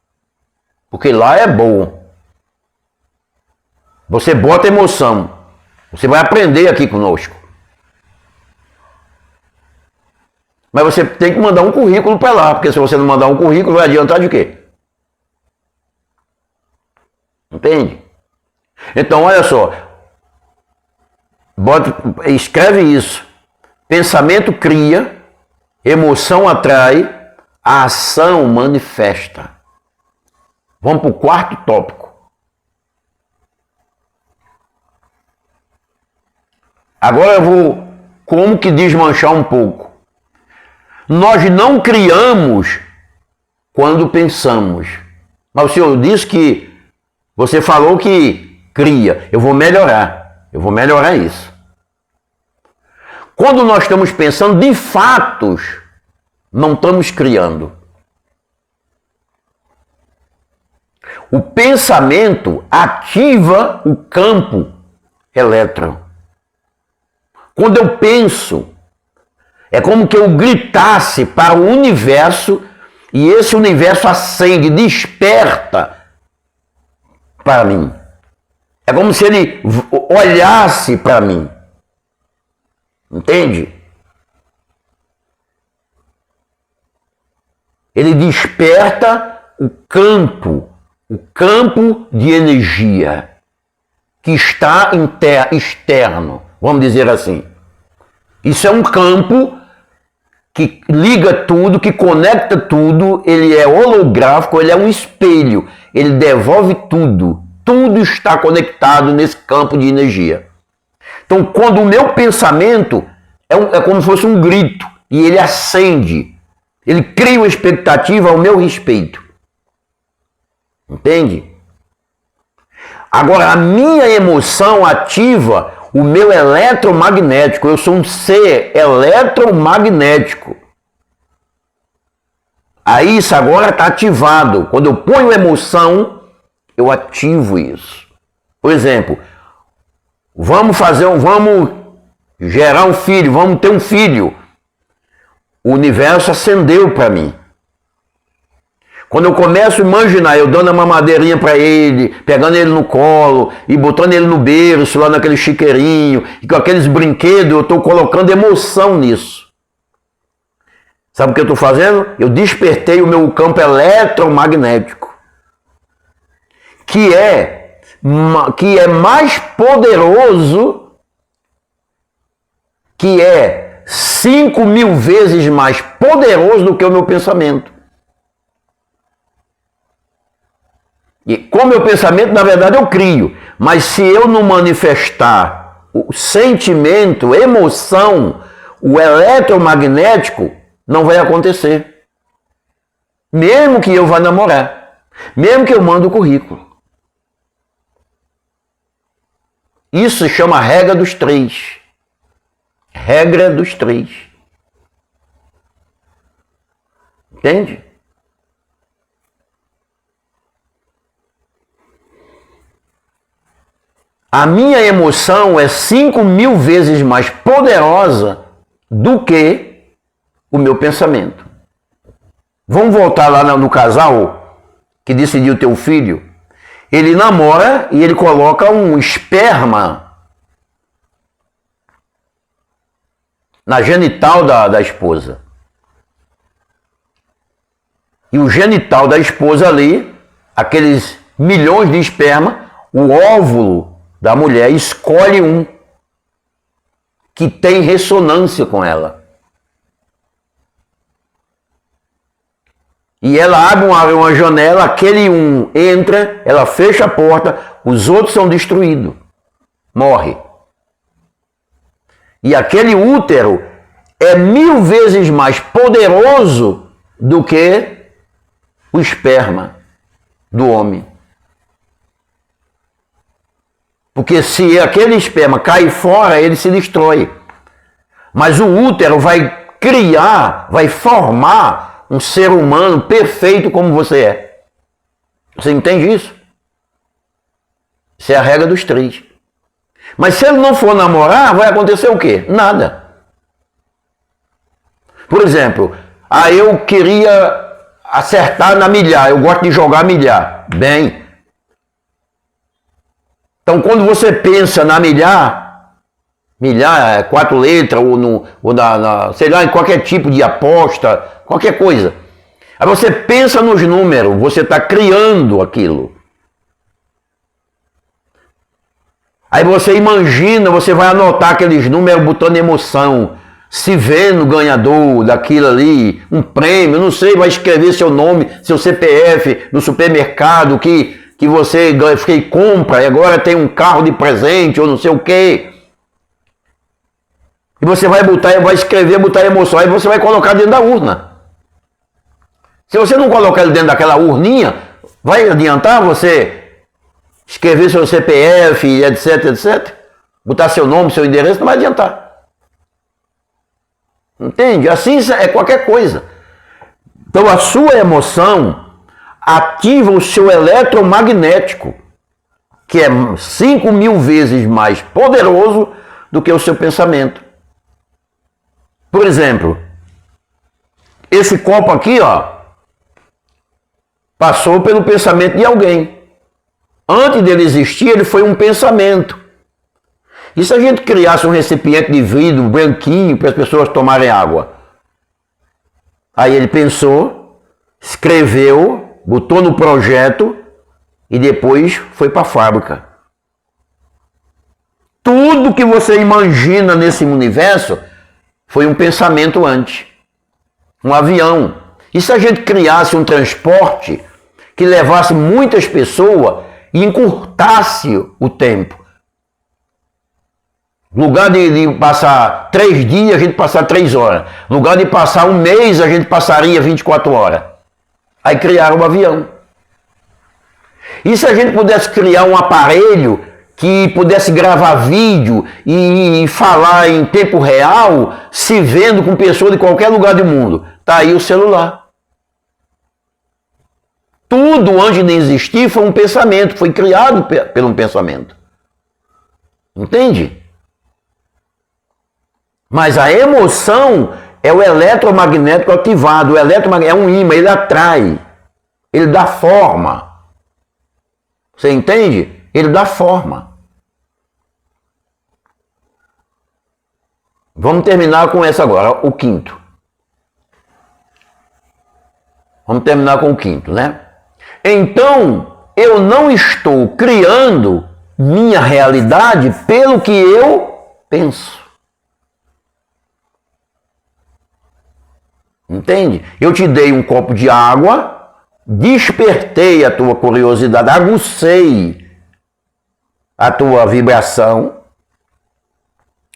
porque lá é bom. Você bota emoção, você vai aprender aqui conosco. Mas você tem que mandar um currículo para lá, porque se você não mandar um currículo, vai adiantar de quê? Entende? Então, olha só. Escreve isso. Pensamento cria, emoção atrai, a ação manifesta. Vamos para o quarto tópico. Agora eu vou como que desmanchar um pouco. Nós não criamos quando pensamos. Mas o senhor disse que você falou que cria. Eu vou melhorar isso. Quando nós estamos pensando de fatos, não estamos criando. O pensamento ativa o campo elétron. Quando eu penso, é como que eu gritasse para o universo e esse universo acende, desperta para mim. É como se ele olhasse para mim. Entende? Ele desperta o campo de energia que está externo, vamos dizer assim. Isso é um campo que liga tudo, que conecta tudo, ele é holográfico, ele é um espelho, ele devolve tudo. Tudo está conectado nesse campo de energia. Então, quando o meu pensamento é como se fosse um grito, e ele acende, ele cria uma expectativa ao meu respeito. Entende? Agora, a minha emoção ativa o meu eletromagnético. Eu sou um ser eletromagnético. Aí isso agora está ativado. Quando eu ponho emoção, eu ativo isso. Por exemplo, vamos gerar um filho, vamos ter um filho. O universo acendeu para mim. Quando eu começo a imaginar, eu dando a mamadeirinha para ele, pegando ele no colo e botando ele no berço, lá naquele chiqueirinho, e com aqueles brinquedos, eu estou colocando emoção nisso. Sabe o que eu estou fazendo? Eu despertei o meu campo eletromagnético, que é mais poderoso, que é 5.000 vezes mais poderoso do que o meu pensamento. E com o meu pensamento, na verdade, eu crio. Mas se eu não manifestar o sentimento, emoção, o eletromagnético, não vai acontecer. Mesmo que eu vá namorar. Mesmo que eu mande o currículo. Isso se chama regra dos 3. Regra dos 3. Entende? A minha emoção é 5.000 vezes mais poderosa do que o meu pensamento. Vamos voltar lá no casal que decidiu ter um filho. Ele namora e ele coloca um esperma na genital da esposa. E o genital da esposa ali, aqueles milhões de esperma, o óvulo da mulher escolhe um que tem ressonância com ela. E ela abre uma janela, aquele um entra, ela fecha a porta, os outros são destruídos. Morre. E aquele útero é 1.000 vezes mais poderoso do que o esperma do homem. Porque se aquele esperma cai fora, ele se destrói. Mas o útero vai criar, vai formar um ser humano perfeito como você é. Você entende isso? Isso é a regra dos 3. Mas se ele não for namorar, vai acontecer o quê? Nada. Por exemplo, eu queria acertar na milhar, eu gosto de jogar milhar. Bem. Então, quando você pensa na milhar é 4 letras, sei lá, em qualquer tipo de aposta, qualquer coisa. Aí você pensa nos números, você está criando aquilo. Aí você imagina, você vai anotar aqueles números botando emoção, se vendo ganhador daquilo ali, um prêmio, não sei, vai escrever seu nome, seu CPF no supermercado que você compra e agora tem um carro de presente ou não sei o quê. E você vai botar, vai escrever, botar emoção, aí você vai colocar dentro da urna. Se você não colocar ele dentro daquela urninha, vai adiantar você escrever seu CPF, etc, etc? Botar seu nome, seu endereço, não vai adiantar. Entende? Assim é qualquer coisa. Então a sua emoção ativa o seu eletromagnético, que é 5.000 vezes mais poderoso do que o seu pensamento. Por exemplo, esse copo aqui, ó, passou pelo pensamento de alguém. Antes dele existir, ele foi um pensamento. E se a gente criasse um recipiente de vidro branquinho para as pessoas tomarem água? Aí ele pensou, escreveu, botou no projeto e depois foi para a fábrica. Tudo que você imagina nesse universo foi um pensamento antes. Um avião. E se a gente criasse um transporte que levasse muitas pessoas e encurtasse o tempo? No lugar de passar 3 dias, a gente passar 3 horas. No lugar de passar um mês, a gente passaria 24 horas. Aí criaram um avião. E se a gente pudesse criar um aparelho que pudesse gravar vídeo e falar em tempo real, se vendo com pessoas de qualquer lugar do mundo? Tá aí o celular. Tudo antes de existir foi um pensamento, foi criado por um pensamento. Entende? Mas a emoção é o eletromagnético ativado. O eletromagnético é um ímã, ele atrai. Ele dá forma. Você entende? Ele dá forma. Vamos terminar com essa agora, o quinto. Vamos terminar com o quinto, né? Então, eu não estou criando minha realidade pelo que eu penso. Entende? Eu te dei um copo de água, despertei a tua curiosidade, aguçei a tua vibração,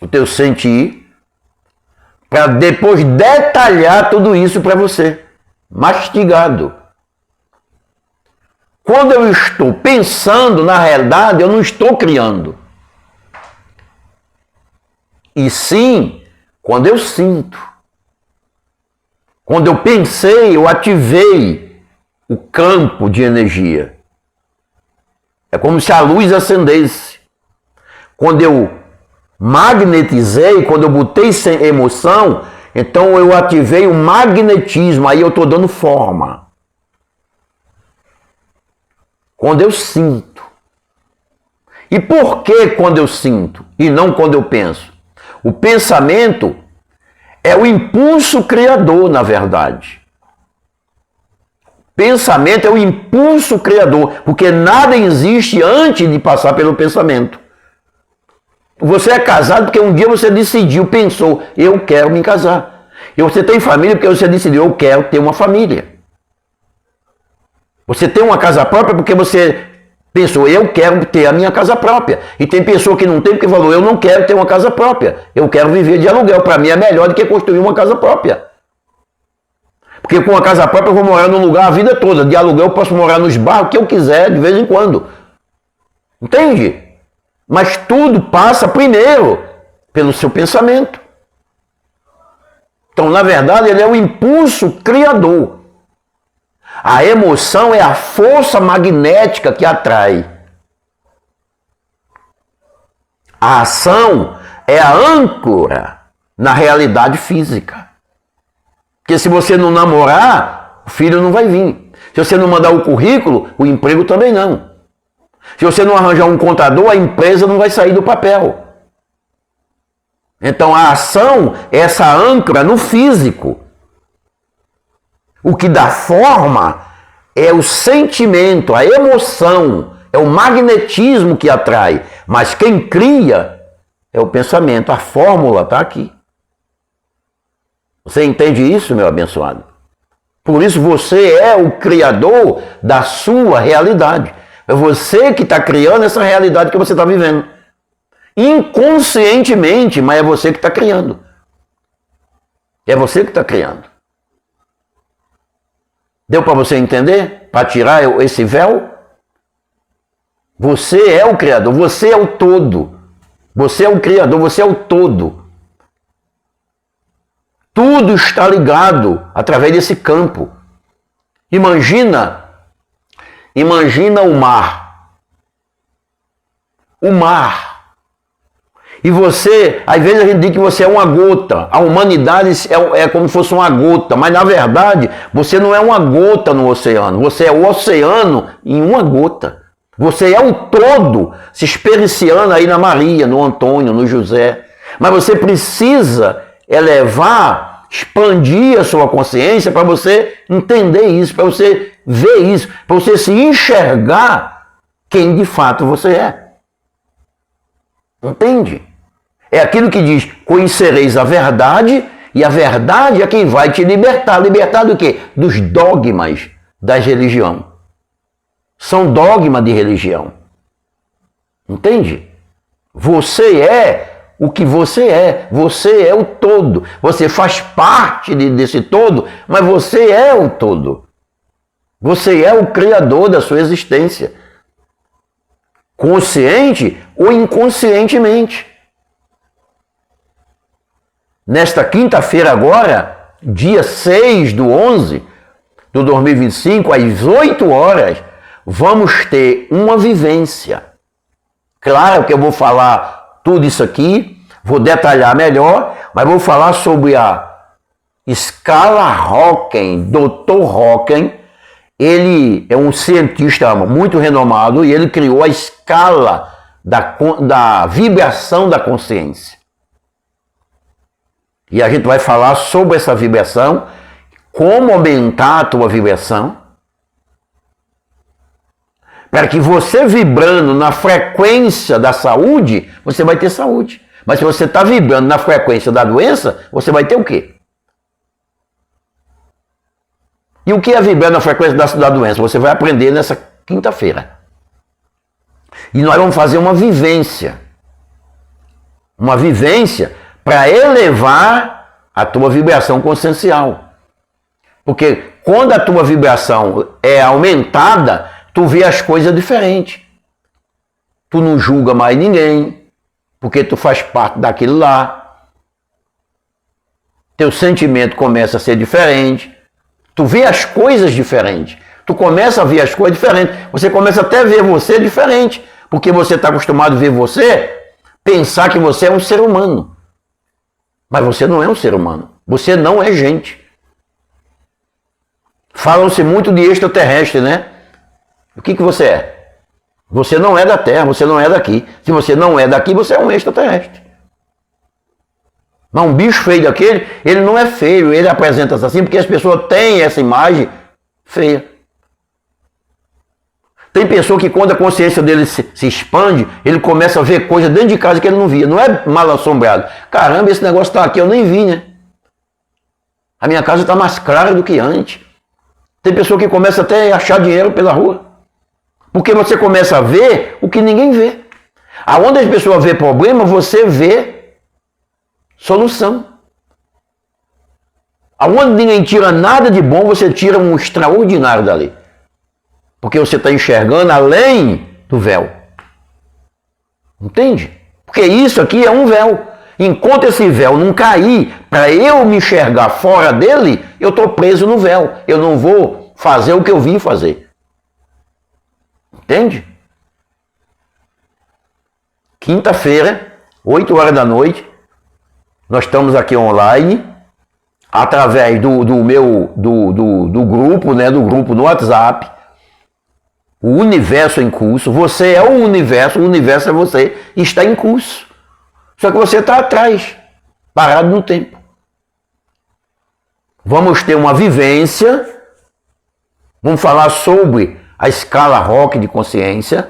o teu sentir, para depois detalhar tudo isso para você, mastigado. Quando eu estou pensando, na realidade, eu não estou criando. E sim, quando eu sinto. Quando eu pensei, eu ativei o campo de energia. É como se a luz acendesse. Quando eu magnetizei, quando eu botei sem emoção, então eu ativei o magnetismo, aí eu estou dando forma. Quando eu sinto. E por que quando eu sinto e não quando eu penso? O pensamento é o impulso criador, na verdade. Pensamento é o impulso criador, porque nada existe antes de passar pelo pensamento. Você é casado porque um dia você decidiu, pensou, eu quero me casar. E você tem família porque você decidiu, eu quero ter uma família. Você tem uma casa própria porque você pensou, eu quero ter a minha casa própria. E tem pessoa que não tem porque falou, eu não quero ter uma casa própria. Eu quero viver de aluguel. Para mim é melhor do que construir uma casa própria. Porque com uma casa própria eu vou morar num lugar a vida toda. De aluguel eu posso morar nos bairros que eu quiser de vez em quando. Entende? Mas tudo passa primeiro pelo seu pensamento. Então, na verdade, ele é o impulso criador. A emoção é a força magnética que atrai. A ação é a âncora na realidade física. Porque se você não namorar, o filho não vai vir. Se você não mandar o currículo, o emprego também não. Se você não arranjar um contador, a empresa não vai sair do papel. Então a ação é essa âncora no físico. O que dá forma é o sentimento, a emoção É o magnetismo que atrai. Mas quem cria é o pensamento. A fórmula está aqui. Você entende isso, meu abençoado? Por isso você é o criador da sua realidade. É você que está criando essa realidade que você está vivendo. Inconscientemente, mas é você que está criando. É você que está criando. Deu para você entender? Para tirar esse véu? Você é o criador, você é o todo. Você é o criador, você é o todo. Tudo está ligado através desse campo. Imagina o mar. O mar. E você, às vezes a gente diz que você é uma gota. A humanidade é como se fosse uma gota. Mas na verdade, você não é uma gota no oceano. Você é o oceano em uma gota. Você é o todo se experienciando aí na Maria, no Antônio, no José. Mas você precisa elevar, expandir a sua consciência para você entender isso, para você ver isso, para você se enxergar quem de fato você é. Entende? É aquilo que diz, conhecereis a verdade, e a verdade é quem vai te libertar. Libertar do quê? Dos dogmas da religião. São dogmas de religião. Entende? Você é o que você é. Você é o todo. Você faz parte desse todo, mas você é o todo. Você é o criador da sua existência. Consciente ou inconscientemente. Nesta quinta-feira agora, dia 6/11 de 2025, às 8 horas, vamos ter uma vivência. Claro que eu vou falar tudo isso aqui, vou detalhar melhor, mas vou falar sobre a escala Hawking, Dr. Hawking. Ele é um cientista muito renomado e ele criou a escala da vibração da consciência. E a gente vai falar sobre essa vibração, como aumentar a tua vibração, para que você vibrando na frequência da saúde, você vai ter saúde. Mas se você está vibrando na frequência da doença, você vai ter o quê? E o que é vibrar na frequência da doença? Você vai aprender nessa quinta-feira. E nós vamos fazer uma vivência. Uma vivência para elevar a tua vibração consciencial. Porque quando a tua vibração é aumentada, tu vê as coisas diferentes. Tu não julga mais ninguém, porque tu faz parte daquilo lá. Teu sentimento começa a ser diferente. Tu vê as coisas diferentes. Tu começa a ver as coisas diferentes. Você começa até a ver você diferente, porque você está acostumado a ver você, pensar que você é um ser humano. Mas você não é um ser humano. Você não é gente. Falam-se muito de extraterrestre, né? O que você é? Você não é da Terra, você não é daqui. Se você não é daqui, você é um extraterrestre. Mas um bicho feio daquele, ele não é feio, ele apresenta-se assim porque as pessoas têm essa imagem feia. Tem pessoa que quando a consciência dele se expande, ele começa a ver coisas dentro de casa que ele não via. Não é mal assombrado. Caramba, esse negócio está aqui, eu nem vi, né? A minha casa está mais clara do que antes. Tem pessoa que começa até a achar dinheiro pela rua. Porque você começa a ver o que ninguém vê. Aonde as pessoas vê problema, você vê solução. Aonde ninguém tira nada de bom, você tira um extraordinário dali. Porque você está enxergando além do véu. Entende? Porque isso aqui é um véu. Enquanto esse véu não cair, para eu me enxergar fora dele, eu estou preso no véu. Eu não vou fazer o que eu vim fazer. Entende? Quinta-feira, 8 horas da noite, nós estamos aqui online, através do grupo, né, do grupo no WhatsApp, o universo em curso. Você é o universo é você, e está em curso. Só que você está atrás, parado no tempo. Vamos ter uma vivência, vamos falar sobre a escala Hawking de consciência,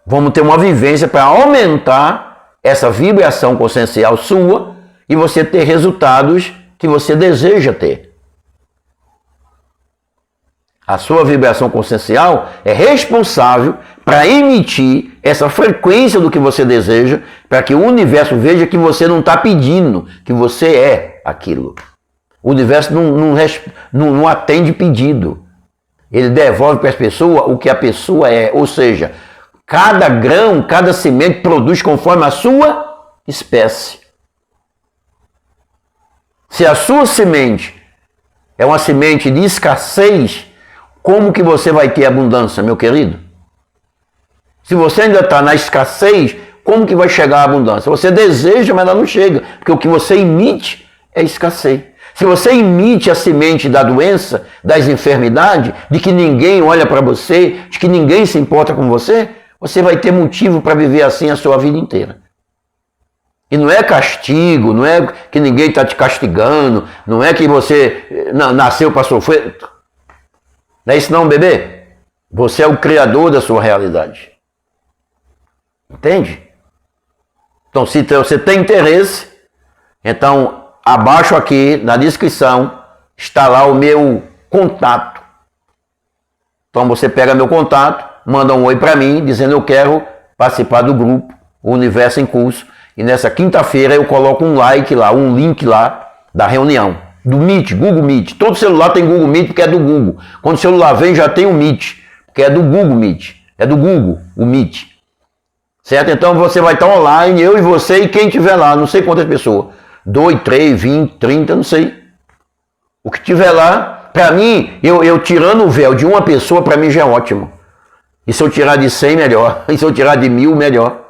Vamos ter uma vivência para aumentar essa vibração consciencial sua e você ter resultados que você deseja ter. A sua vibração consciencial é responsável para emitir essa frequência do que você deseja, para que o universo veja que você não está pedindo, que você é aquilo. O universo não atende pedido. Ele devolve para as pessoas o que a pessoa é. Ou seja, cada grão, cada semente produz conforme a sua espécie. Se a sua semente é uma semente de escassez, como que você vai ter abundância, meu querido? Se você ainda está na escassez, como que vai chegar a abundância? Você deseja, mas ela não chega, porque o que você emite é escassez. Se você emite a semente da doença, das enfermidades, de que ninguém olha para você, de que ninguém se importa com você, você vai ter motivo para viver assim a sua vida inteira. E não é castigo, não é que ninguém está te castigando, não é que você nasceu para sofrer. Não é isso não, bebê? Você é o criador da sua realidade. Entende? Então, se você tem interesse, então abaixo aqui na descrição está lá o meu contato. Então você pega meu contato, manda um oi para mim, dizendo eu quero participar do grupo O Universo em Curso. E nessa quinta-feira eu coloco um like lá, um link lá da reunião. Do Meet, Google Meet. Todo celular tem Google Meet porque é do Google. Quando o celular vem já tem o Meet, porque é do Google Meet. É do Google, o Meet. Certo? Então você vai estar online, eu e você e quem tiver lá, não sei quantas pessoas. 2, 3, 20, 30, não sei. O que tiver lá, para mim, eu tirando o véu de uma pessoa, para mim já é ótimo. E se eu tirar de 100, melhor. E se eu tirar de 1000, melhor.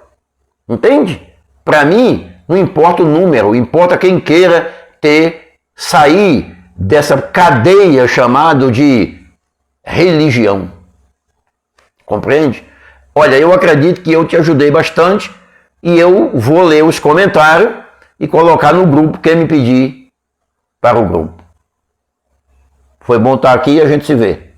Entende? Para mim, não importa o número, importa quem queira sair dessa cadeia chamada de religião. Compreende? Olha, eu acredito que eu te ajudei bastante e eu vou ler os comentários e colocar no grupo quem me pedir para o grupo. Foi bom estar aqui e a gente se vê.